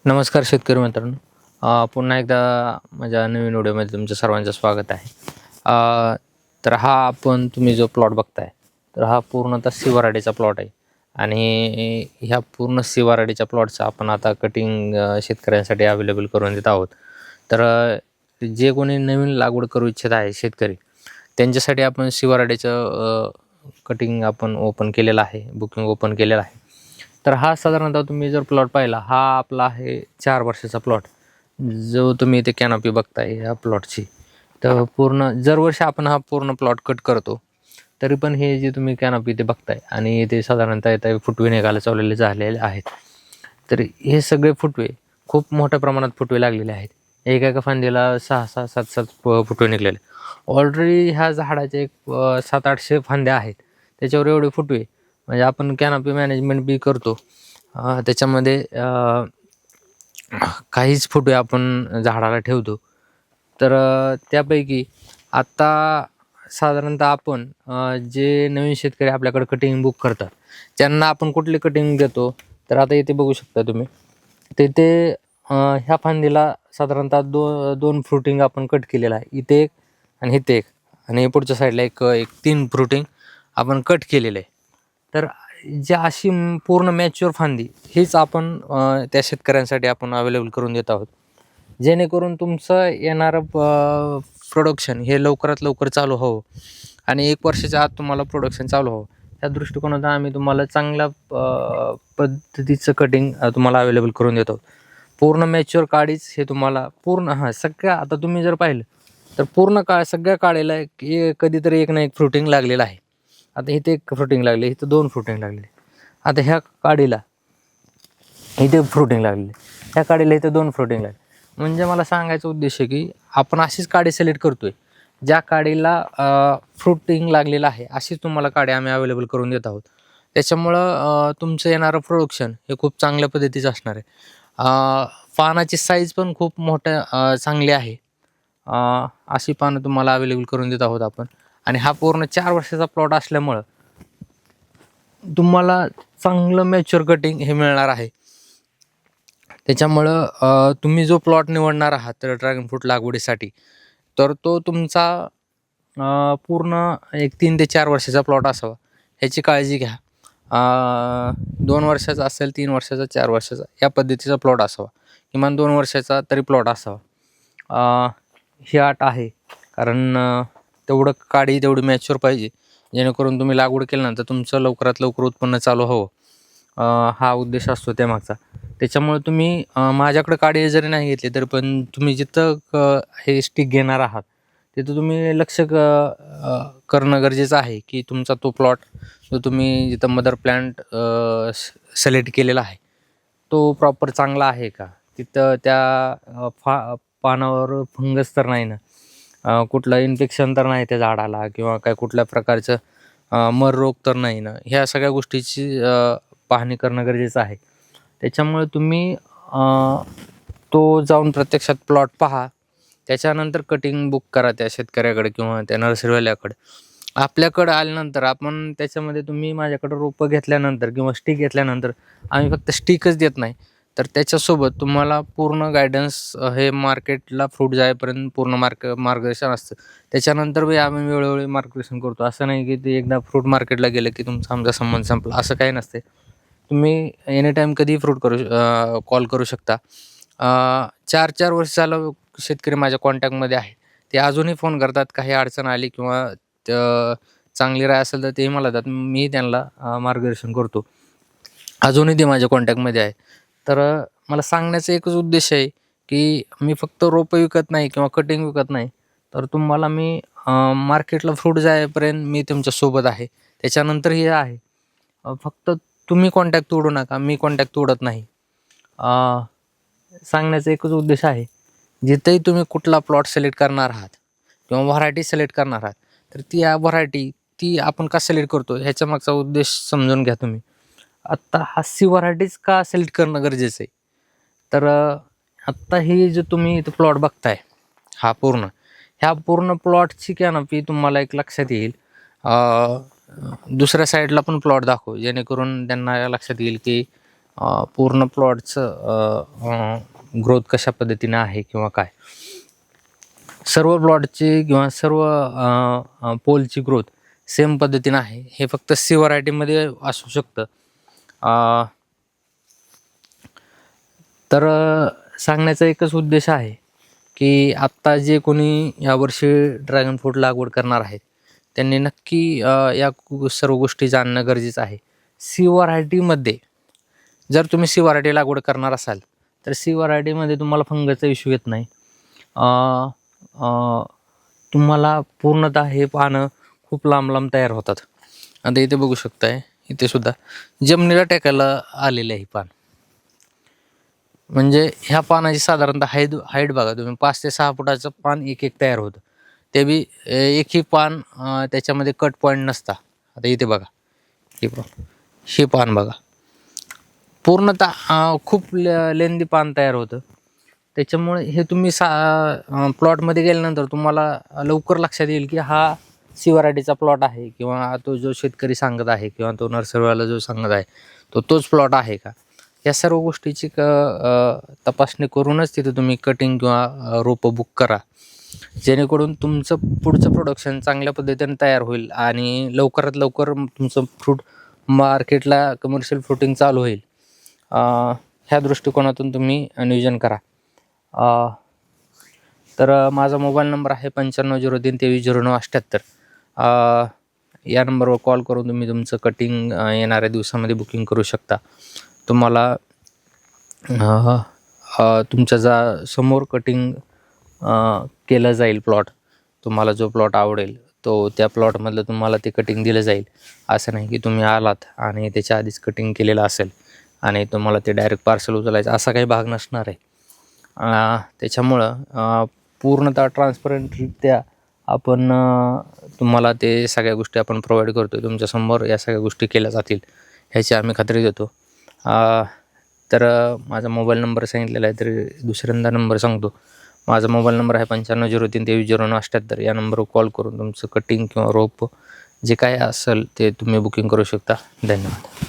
नमस्कार शेतकरी मित्रांनो. पुन्हा एकदा माझ्या नवीन व्हिडिओमध्ये तुमचं सर्वांचं स्वागत आहे. तर तुम्ही जो प्लॉट बघताय, तर हा पूर्णतः शिवराडीचा प्लॉट आहे. आणि ह्या पूर्ण शिवराडीच्या प्लॉटचं आपण आता कटिंग शेतकऱ्यांसाठी अवेलेबल करून देत आहोत. तर जे कोणी नवीन लागवड करू इच्छित आहे शेतकरी, त्यांच्यासाठी आपण शिवराडीचं कटिंग आपण ओपन केलेलं आहे, बुकिंग ओपन केलेलं आहे. तर हा साधारणतः तुम्ही जर प्लॉट पाहिला, हा आपला आहे 4 वर्षाचा प्लॉट. जो तुम्ही इथे कॅनॉपी बघताय ह्या प्लॉटची, तर पूर्ण दरवर्षी आपण हा पूर्ण प्लॉट कट करतो. तरी पण हे जे तुम्ही कॅनॉपी इथे बघताय आणि ते साधारणतः इथे फुटवे निघायला चाललेले झालेले आहेत. तर हे सगळे फुटवे खूप मोठ्या प्रमाणात फुटवे लागलेले आहेत. एका फांदीला 6-6, 7-7 फुटवे निघलेले. ऑलरेडी ह्या झाडाचे एक 700-800 फांद्या आहेत. त्याच्यावर एवढे फुटवे, म्हणजे आपण कॅनॉपी मॅनेजमेंट बी करतो. त्याच्यामध्ये काहीच फुटवे आपण झाडाला ठेवतो. तर त्यापैकी आत्ता साधारणतः आपण जे नवीन शेतकरी आपल्याकडे कटिंग बुक करतात, त्यांना आपण कुठली कटिंग देतो, तर आता इथे बघू शकता तुम्ही. तिथे ह्या फांदीला साधारणतः दोन फ्रुटिंग आपण कट केलेला आहे. इथे एक आणि इथे एक, आणि पुढच्या साईडला एक 3 फ्रुटिंग आपण कट केलेलं आहे. तर जी अशी पूर्ण मॅच्युअर फांदी हीच आपण त्या शेतकऱ्यांसाठी आपण अवेलेबल करून देत आहोत. जेणेकरून तुमचं येणारं प्रोडक्शन हे लवकरात लवकर चालू व्हावं आणि 1 वर्षाच्या आत तुम्हाला प्रोडक्शन चालू व्हावं, या दृष्टिकोनातून आम्ही तुम्हाला चांगल्या पद्धतीचं कटिंग तुम्हाला अवेलेबल करून देतो. पूर्ण मॅच्युअर काडीच हे तुम्हाला पूर्ण सगळ्या, आता तुम्ही जर पाहिलं तर पूर्ण सगळ्या काडीला कधीतरी एक ना एक फ्रुटिंग लागलेलं आहे. आता इथे एक फ्रुटिंग लागली, इथं 2 फ्रुटिंग लागलेली. आता ह्या काडीला इथे फ्रुटिंग लागलेली, ह्या काडीला इथे 2 फ्रुटिंग लागले. म्हणजे मला सांगायचा उद्देश आहे की आपण अशीच काडी सिलेक्ट करतोय, ज्या काडीला फ्रुटिंग लागलेलं आहे अशीच तुम्हाला काडी आम्ही अवेलेबल करून देत आहोत. त्याच्यामुळं तुमचं येणारं प्रोडक्शन हे खूप चांगल्या पद्धतीचं असणार आहे. पानाची साईज पण खूप मोठ्या चांगली आहे. अशी पानं तुम्हाला अवेलेबल करून देत आहोत आपण. आणि हा पूर्ण 4 वर्षाचा प्लॉट असल्यामुळं तुम्हाला चांगलं मॅच्युअर कटिंग हे मिळणार आहे. त्याच्यामुळं तुम्ही जो प्लॉट निवडणार आहात तर ड्रॅगन फ्रूट लागवडीसाठी, तर तो तुमचा पूर्ण एक 3 ते 4 वर्षाचा प्लॉट असावा, ह्याची काळजी घ्या. 2 वर्षाचा असेल, 3 वर्षाचा, 4 वर्षाचा या पद्धतीचा प्लॉट असावा. किमान 2 वर्षाचा तरी प्लॉट असावा. ही अट आहे, कारण तेवढं काडी तेवढी मॅच्युअर पाहिजे, जेणेकरून तुम्ही लागवड केल्यानंतर तुमचं लवकरात लवकर उत्पन्न चालू हवं. हा उद्देश असतो त्यामागचा. त्याच्यामुळे तुम्ही माझ्याकडे काडी जरी नाही घेतली तरी पण तुम्ही जिथं हे स्टिक घेणार आहात तिथं तुम्ही लक्ष करणं गरजेचं आहे की तुमचा तो प्लॉट जो तुम्ही जिथं मदर प्लॅन्ट सिलेक्ट केलेला आहे तो प्रॉपर चांगला आहे का, तिथं त्या पानावर फंगस तर नाही ना, कुठलं इन्फेक्शन तर नाही त्या झाडाला, किंवा काय कुठल्या प्रकारचं मर रोग तर नाही ना, ह्या सगळ्या गोष्टीची पाहणी करणं गरजेचं आहे. त्याच्यामुळे तुम्ही तो जाऊन प्रत्यक्षात प्लॉट पहा, त्याच्यानंतर कटिंग बुक करा त्या शेतकऱ्याकडे किंवा त्या नर्सरीवाल्याकडे. आपल्याकडं आल्यानंतर आपण त्याच्यामध्ये तुम्ही माझ्याकडं रोपं घेतल्यानंतर किंवा स्टिक घेतल्यानंतर आम्ही फक्त स्टिकच देत नाही, तर त्याच्यासोबत तुम्हाला पूर्ण गायडन्स हे मार्केटला फ्रूट जाईपर्यंत पूर्ण मार्गदर्शन असतं. त्याच्यानंतर बी आम्ही वेळोवेळी मार्गदर्शन करतो. असं नाही की ते एकदा फ्रूट मार्केटला गेलं की तुमचा आमचा संबंध संपला, असं काही नसते. तुम्ही एनीटाईम कधीही कॉल करू शकता. 4-4 वर्ष झालं शेतकरी माझ्या कॉन्टॅक्टमध्ये आहे. ते अजूनही फोन करतात. काही अडचण आली किंवा चांगली राय असेल तर तेही मला देतात. मी त्यांना मार्गदर्शन करतो. अजूनही ते माझ्या कॉन्टॅक्टमध्ये आहे. तर मला सांगण्याचा एकच उद्देश आहे की मी फक्त रोपं विकत नाही किंवा कटिंग विकत नाही, तर तुम्हाला मी मार्केटला फ्रूट जाईपर्यंत मी तुमच्यासोबत आहे. त्याच्यानंतर हे आहे, फक्त तुम्ही कॉन्टॅक्ट तोडू नका, मी कॉन्टॅक्ट तोडत नाही. सांगण्याचा एकच उद्देश आहे, जिथंही तुम्ही कुठला प्लॉट सिलेक्ट करणार आहात किंवा व्हरायटी सिलेक्ट करणार आहात, तर ती आपण का सिलेक्ट करतो ह्याच्या मागचा उद्देश समजून घ्या तुम्ही. आत्ता सी व्हरायटीज का सिलेक्ट करणं गरजेचं आहे, तर आत्ता ही जो तुम्ही इथं प्लॉट बघताय, ह्या पूर्ण प्लॉटची कॅनॉपी तुम्हाला एक लक्षात येईल. दुसऱ्या साईडला पण प्लॉट दाखवू, जेणेकरून त्यांना लक्षात येईल की पूर्ण प्लॉटचं ग्रोथ कशा पद्धतीने आहे किंवा काय, सर्व प्लॉटची किंवा सर्व पोलची ग्रोथ सेम पद्धतीनं आहे. हे फक्त सी व्हरायटीमध्ये असू शकतं. तर सांगण्याचा एकच उद्देश आहे की आत्ता जे कोणी यावर्षी ड्रॅगन फ्रूट लागवड करणार आहेत त्यांनी नक्की या सर्व गोष्टी जाणणं गरजेचं आहे. सी व्हरायटीमध्ये जर तुम्ही सी व्हरायटी लागवड करणार असाल तर सी व्हरायटीमध्ये तुम्हाला फंगसचा इश्यू येत नाही. तुम्हाला पूर्णतः हे पानं खूप लांब लांब तयार होतात. आता इथे बघू शकताय, इथे सुद्धा जमिनीला टेकायला आलेले आहे पान. म्हणजे ह्या पानाची साधारणतः हाईट बघा तुम्ही, 5 ते 6 फुटाचं पान एक तयार होतं. ते बी एकही पान त्याच्यामध्ये कट पॉईंट नसता. आता इथे बघा, हे पान बघा, पूर्णतः खूप लेंदी पान तयार होतं. त्याच्यामुळे हे तुम्ही प्लॉटमध्ये गेल्यानंतर तुम्हाला लवकर लक्षात येईल की हा सी व्हरायटीचा प्लॉट आहे किंवा तो जो शेतकरी सांगत आहे किंवा तो नर्सरीवाला जो सांगत आहे तोच प्लॉट आहे का. या सर्व गोष्टीची तपासणी करूनच तिथे तुम्ही कटिंग किंवा रोपं बुक करा, जेणेकरून तुमचं पुढचं प्रोडक्शन चांगल्या पद्धतीने तयार होईल आणि लवकरात लवकर तुमचं फ्रूट मार्केटला कमर्शियल फ्रुटिंग चालू होईल. ह्या दृष्टिकोनातून तुम्ही नियोजन करा. तर माझा मोबाईल नंबर आहे 9503230978. या नंबरवर कॉल करून तुम्ही तुमचं कटिंग येणाऱ्या दिवसामध्ये बुकिंग करू शकता. तुम्हाला तुमच्या समोर कटिंग केलं जाईल प्लॉट. तुम्हाला जो प्लॉट आवडेल तो त्या प्लॉटमधलं तुम्हाला ते कटिंग दिलं जाईल. असं नाही की तुम्ही आलात आणि त्याच्या आधीच कटिंग केलेलं असेल आणि तुम्हाला ते डायरेक्ट पार्सल उचलायचं, असा काही भाग नसणार आहे. त्याच्यामुळं पूर्णतः ट्रान्सपरंटरित्या आपण तुम्हाला ते सगळ्या गोष्टी आपण प्रोव्हाइड करतो आहे. तुमच्यासमोर या सगळ्या गोष्टी केल्या जातील ह्याची आम्ही खात्री देतो. तर माझा मोबाईल नंबर सांगितलेला आहे, तर दुसऱ्यांदा नंबर सांगतो. माझा मोबाईल नंबर आहे 9503230978. या नंबरवर कॉल करून तुमचं कटिंग किंवा रोप जे काय असेल ते तुम्ही बुकिंग करू शकता. धन्यवाद.